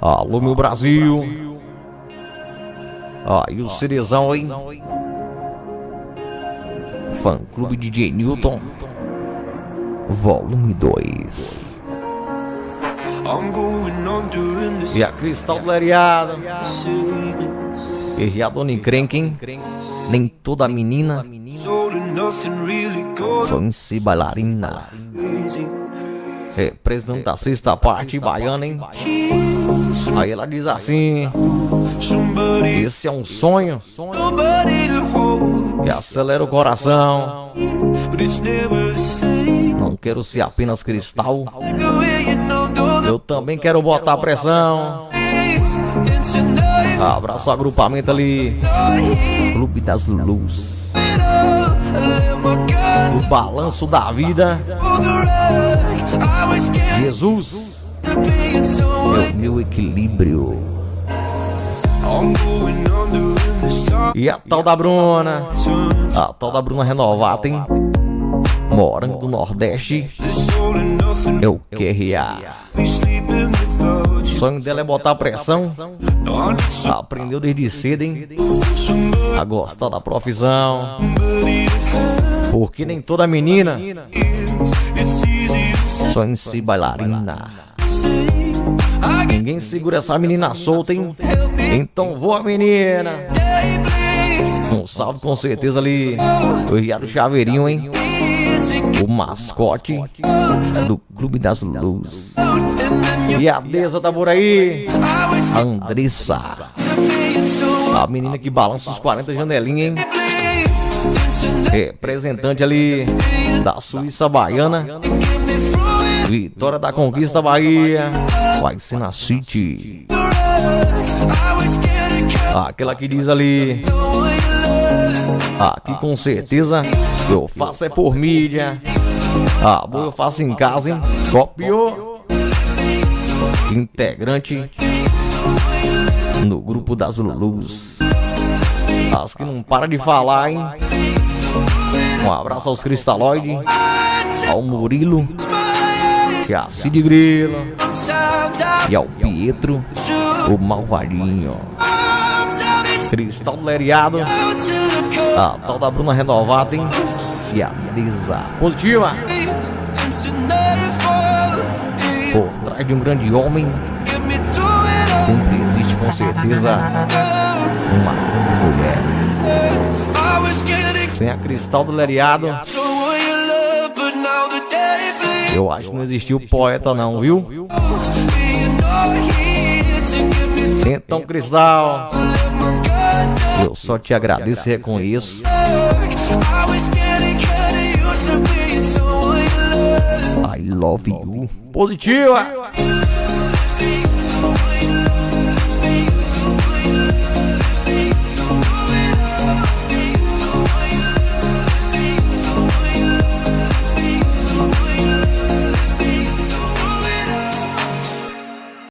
Alô, meu Brasil. E o Cerezão, hein? Fã Clube DJ Newton, volume 2. E a Cristal do Leriado. E a Dona Encrenquem. Nem toda menina foi ser bailarina. Representando a sexta parte baiana, hein? Aí ela diz assim: esse é um sonho e acelera o coração. Não quero ser apenas cristal, eu também quero botar pressão. Abraço ao agrupamento ali, Clube das Lulus. O balanço da vida, Jesus, meu equilíbrio. E a tal da Bruna, renovada, hein? Morango do Nordeste, eu QRA. O sonho dela é botar pressão. Aprendeu desde cedo, hein? A gostar da profissão. Porque nem toda menina sonha em ser bailarina. Ninguém segura essa menina solta, hein? Então voa, menina. Um salve com certeza ali o Riado Chaveirinho, hein? O mascote do Clube das Lulus. E a Deza tá por aí, a Andressa, a menina que balança os 40 janelinhas, hein? Representante ali da Suíça Baiana, Vitória da Conquista Bahia, vai ser na City. Aquela que diz ali: aqui com certeza eu faço é por mídia. Boa eu faço em casa, hein? Copiou. Integrante no grupo das Lulus. As que não para de falar, hein? Um abraço aos Cristaloide, ao Murilo, e a Cid Grilo, e ao Pietro, o Malvadinho. Cristal do Leriado, a tal da Bruna renovada, hein? E a Lisa positiva. Por trás de um grande homem sempre existe com certeza uma grande mulher. Tem a Cristal do Leriado. Eu acho que não existiu poeta não, viu? Então, Cristal, eu só te agradeço e reconheço. I love you. Positiva.